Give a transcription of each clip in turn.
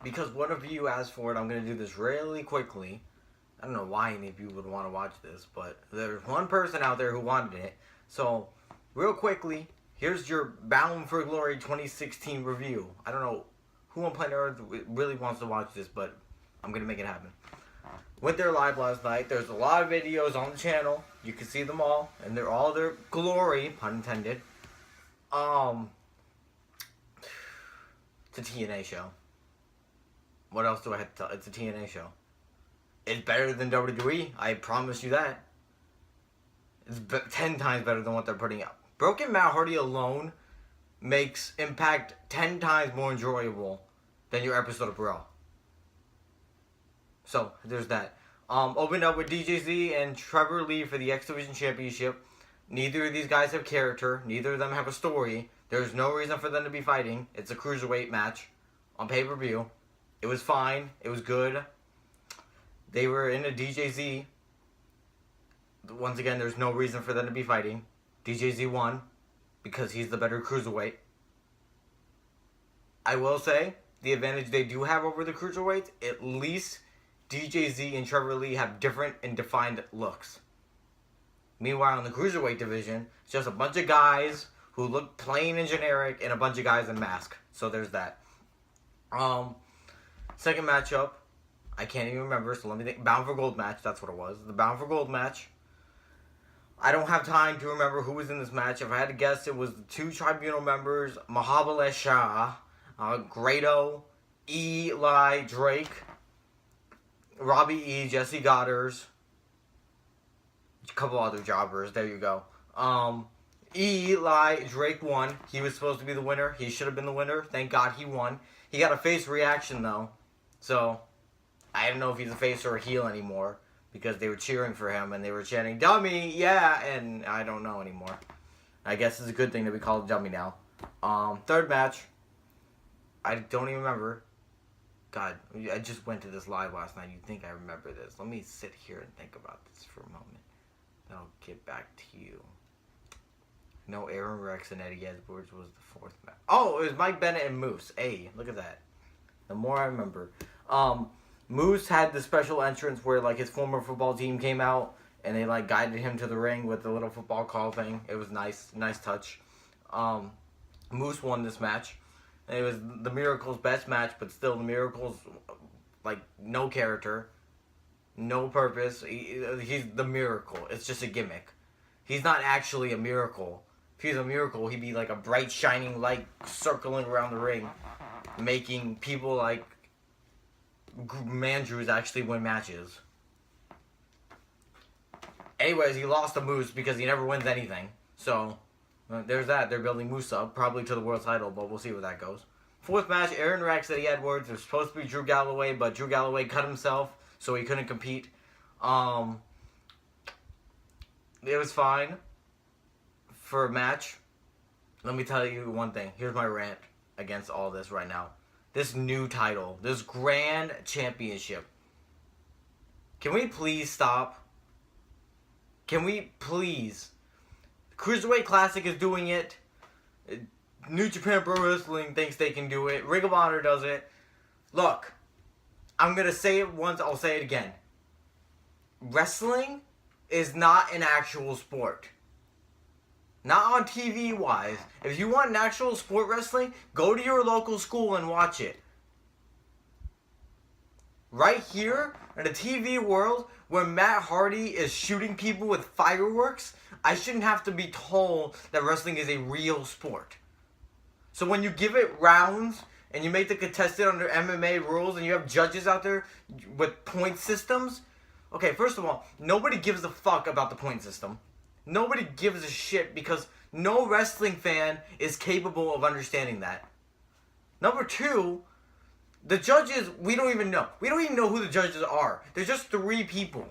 because one of you asked for it, I'm going to do this really quickly. I don't know why any of you would want to watch this, but there's one person out there who wanted it. So, real quickly, here's your Bound for Glory 2016 review. I don't know who on planet Earth really wants to watch this, but I'm going to make it happen. Went there live last night. There's a lot of videos on the channel. You can see them all, and they're all their glory, pun intended. It's a TNA show. What else do I have to tell? It's a TNA show. It's better than WWE. I promise you that. It's 10 times better than what they're putting out. Broken Matt Hardy alone makes Impact 10 times more enjoyable than your episode of Raw. So, there's that. Opened up with DJZ and Trevor Lee for the X Division Championship. Neither of these guys have character. Neither of them have a story. There's no reason for them to be fighting. It's a cruiserweight match on pay-per-view. It was fine. It was good. They were in a DJZ. Once again, there's no reason for them to be fighting. DJZ won because he's the better cruiserweight. I will say, the advantage they do have over the cruiserweights, at least DJZ and Trevor Lee have different and defined looks. Meanwhile, in the cruiserweight division, it's just a bunch of guys who look plain and generic and a bunch of guys in mask. So there's that. Second matchup, I can't even remember, so let me think. Bound for Gold match, that's what it was. The Bound for Gold match. I don't have time to remember who was in this match. If I had to guess, it was the two Tribunal members, Mahabale Shah, Grado, Eli Drake, Robbie E, Jesse Goddard, a couple other jobbers. There you go. Eli Drake won. He was supposed to be the winner. He should have been the winner. Thank God he won. He got a face reaction, though. So, I don't know if he's a face or a heel anymore. Because they were cheering for him and they were chanting, "Dummy, yeah!" And I don't know anymore. I guess it's a good thing that we call it Dummy now. Third match. I don't even remember. God, I just went to this live last night. You'd think I remember this. Let me sit here and think about this for a moment. Then I'll get back to you. No, Aaron Rex and Eddie Edwards was the fourth match. Oh, it was Mike Bennett and Moose. Hey, look at that. The more I remember. Moose had the special entrance where, like, his former football team came out and they, like, guided him to the ring with the little football call thing. It was nice. Nice touch. Moose won this match. And it was the Miracle's best match, but still the Miracle's, like, no character. No purpose. He's the Miracle. It's just a gimmick. He's not actually a miracle. If he was a miracle, he'd be, like, a bright, shining light circling around the ring, making people, like, Mandrews actually win matches. Anyways, he lost to Moose because he never wins anything. So, there's that. They're building Moose up, probably to the world title, but we'll see where that goes. Fourth match, Aaron Rex, Eddie Edwards. It was supposed to be Drew Galloway, but Drew Galloway cut himself, so he couldn't compete. It was fine for a match. Let me tell you one thing. Here's my rant against all this right now. This new title, this grand championship. Can we please stop? Can we please? Cruiserweight Classic is doing it. New Japan Pro Wrestling thinks they can do it. Ring of Honor does it. Look, I'm going to say it once, I'll say it again. Wrestling is not an actual sport. Not on TV wise. If you want an actual sport wrestling, go to your local school and watch it. Right here, in the TV world, where Matt Hardy is shooting people with fireworks, I shouldn't have to be told that wrestling is a real sport. So when you give it rounds, and you make the contested under MMA rules, and you have judges out there with point systems, okay, first of all, nobody gives a fuck about the point system. Nobody gives a shit because no wrestling fan is capable of understanding that. Number two, the judges, we don't even know. We don't even know who the judges are. There's just 3 people.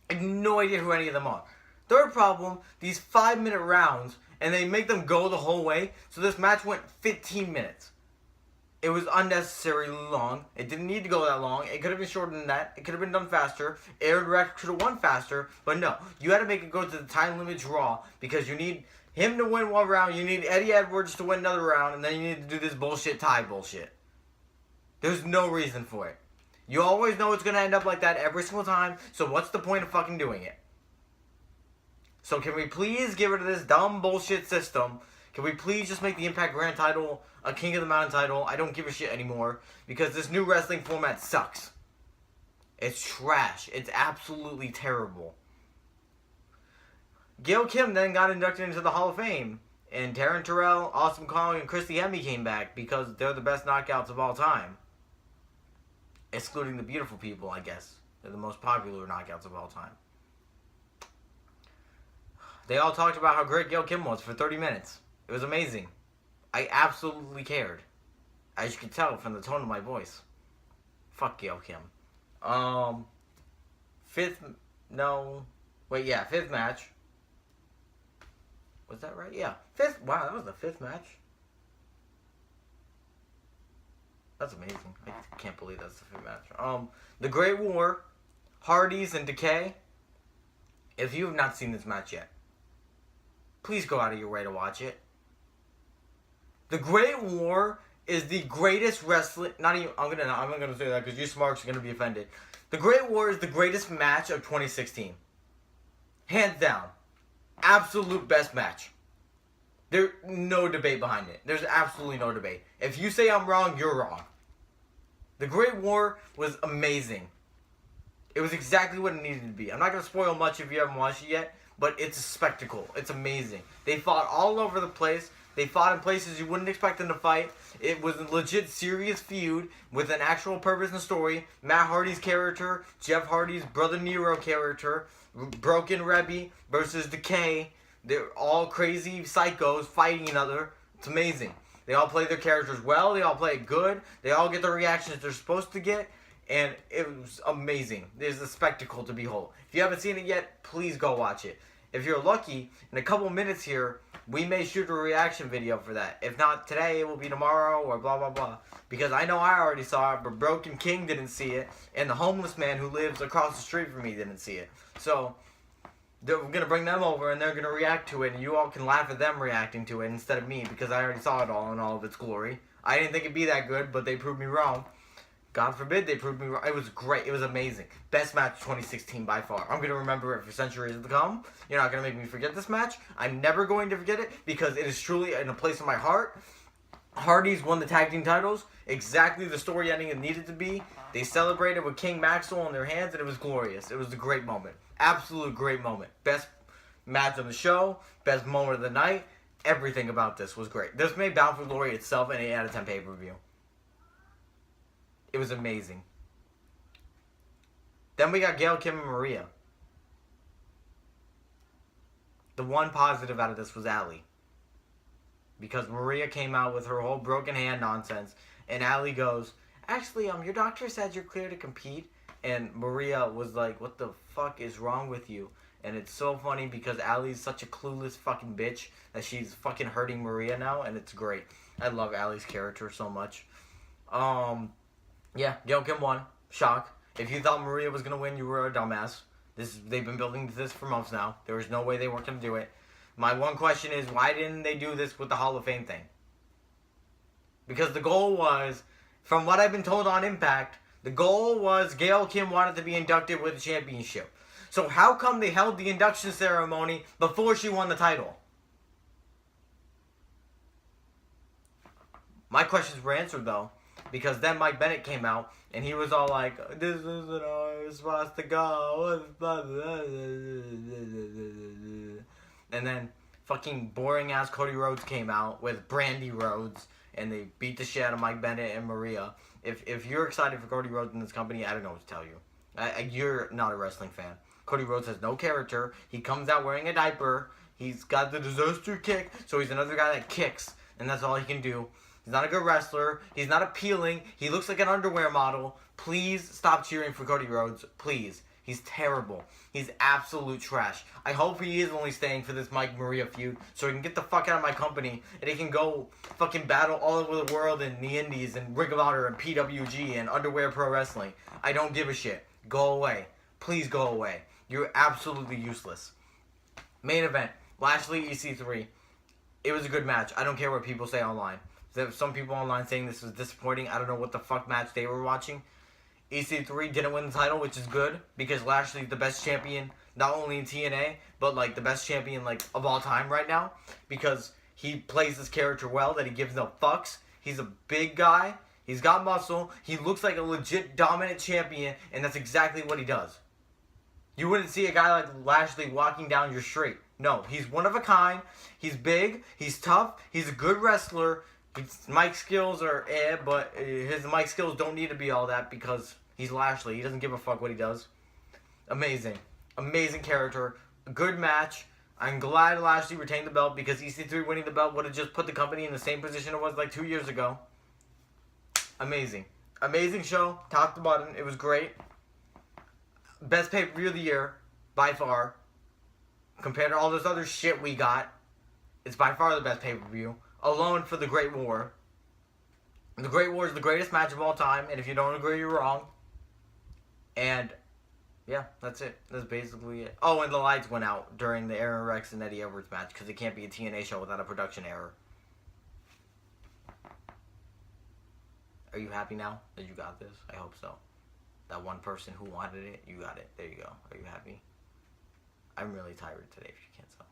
I have no idea who any of them are. Third problem, these 5-minute rounds, and they make them go the whole way. So this match went 15 minutes. It was unnecessarily long. It didn't need to go that long. It could have been shorter than that. It could have been done faster. Aaron Rex could have won faster. But no, you had to make it go to the time limit draw because you need him to win one round. You need Eddie Edwards to win another round. And then you need to do this bullshit tie bullshit. There's no reason for it. You always know it's going to end up like that every single time, so what's the point of fucking doing it? So can we please get rid of this dumb bullshit system? Can we please just make the Impact Grand title a King of the Mountain title? I don't give a shit anymore, because this new wrestling format sucks. It's trash. It's absolutely terrible. Gail Kim then got inducted into the Hall of Fame. And Taryn Terrell, Awesome Kong, and Christy Hemme came back because they're the best knockouts of all time. Excluding the beautiful people, I guess. They're the most popular knockouts of all time. They all talked about how great Gail Kim was for 30 minutes. It was amazing. I absolutely cared. As you can tell from the tone of my voice. Fuck Gail Kim. Fifth match. Was that right? Yeah. Fifth. Wow, that was the fifth match. That's amazing. I can't believe that's the fifth match. The Great War, Hardys and Decay. If you have not seen this match yet, please go out of your way to watch it. The Great War is the greatest wrestling. I'm not gonna say that because you smarks are gonna be offended. The Great War is the greatest match of 2016. Hands down. Absolute best match. There's no debate behind it. There's absolutely no debate. If you say I'm wrong, you're wrong. The Great War was amazing. It was exactly what it needed to be. I'm not going to spoil much if you haven't watched it yet, but it's a spectacle. It's amazing. They fought all over the place. They fought in places you wouldn't expect them to fight. It was a legit serious feud with an actual purpose and story. Matt Hardy's character, Jeff Hardy's brother Nero character, Broken Rebby versus Decay. They're all crazy psychos fighting each other. It's amazing. They all play their characters well. They all play it good. They all get the reactions they're supposed to get. And it was amazing. There's a spectacle to behold. If you haven't seen it yet, please go watch it. If you're lucky, in a couple minutes here, we may shoot a reaction video for that. If not today, it will be tomorrow or blah, blah, blah. Because I know I already saw it, but Broken King didn't see it. And the homeless man who lives across the street from me didn't see it. So, we're going to bring them over and they're going to react to it. And you all can laugh at them reacting to it instead of me. Because I already saw it all in all of its glory. I didn't think it'd be that good, but they proved me wrong. God forbid they proved me wrong. It was great. It was amazing. Best match of 2016 by far. I'm going to remember it for centuries to come. You're not going to make me forget this match. I'm never going to forget it because it is truly in a place in my heart. Hardys won the tag team titles. Exactly the story ending it needed to be. They celebrated with King Maxwell in their hands and it was glorious. It was a great moment. Absolute great moment. Best match of the show. Best moment of the night. Everything about this was great. This made Bound for Glory itself an 8 out of 10 pay-per-view. It was amazing. Then we got Gail Kim and Maria. The one positive out of this was Allie. Because Maria came out with her whole broken hand nonsense. And Allie goes, actually, your doctor said you're clear to compete. And Maria was like, what the fuck is wrong with you? And it's so funny because Allie's such a clueless fucking bitch that she's fucking hurting Maria now. And it's great. I love Allie's character so much. Yeah, Gail Kim won. Shock. If you thought Maria was going to win, you were a dumbass. They've been building this for months now. There was no way they weren't going to do it. My one question is, why didn't they do this with the Hall of Fame thing? Because the goal was, from what I've been told on Impact, the goal was Gail Kim wanted to be inducted with the championship. So how come they held the induction ceremony before she won the title? My questions were answered, though. Because then Mike Bennett came out, and he was all like, this isn't how it was supposed to go. And then fucking boring-ass Cody Rhodes came out with Brandy Rhodes, and they beat the shit out of Mike Bennett and Maria. If you're excited for Cody Rhodes in this company, I don't know what to tell you. You're not a wrestling fan. Cody Rhodes has no character. He comes out wearing a diaper. He's got the disaster kick, so he's another guy that kicks, and that's all he can do. He's not a good wrestler. He's not appealing. He looks like an underwear model. Please stop cheering for Cody Rhodes. Please. He's terrible. He's absolute trash. I hope he is only staying for this Mike Maria feud so he can get the fuck out of my company and he can go fucking battle all over the world in the Indies and Ring of Honor and PWG and Underwear Pro Wrestling. I don't give a shit. Go away. Please go away. You're absolutely useless. Main event. Lashley EC3. It was a good match. I don't care what people say online. There were some people online saying this was disappointing. I don't know what the fuck match they were watching. EC3 didn't win the title, which is good, because Lashley's the best champion, not only in TNA, but like the best champion like of all time right now, because he plays this character well, that he gives no fucks. He's a big guy, he's got muscle, he looks like a legit dominant champion, and that's exactly what he does. You wouldn't see a guy like Lashley walking down your street. No, he's one of a kind, he's big, he's tough, he's a good wrestler. His mic skills are but his mic skills don't need to be all that because he's Lashley. He doesn't give a fuck what he does. Amazing. Amazing character. Good match. I'm glad Lashley retained the belt because EC3 winning the belt would have just put the company in the same position it was like 2 years ago. Amazing. Amazing show. Top to bottom. It was great. Best pay-per-view of the year. By far. Compared to all this other shit we got, it's by far the best pay-per-view. Alone for the Great War. The Great War is the greatest match of all time, and if you don't agree, you're wrong. And, yeah, that's it. That's basically it. Oh, and the lights went out during the Aaron Rex and Eddie Edwards match, because it can't be a TNA show without a production error. Are you happy now that you got this? I hope so. That one person who wanted it, you got it. There you go. Are you happy? I'm really tired today, if you can't tell.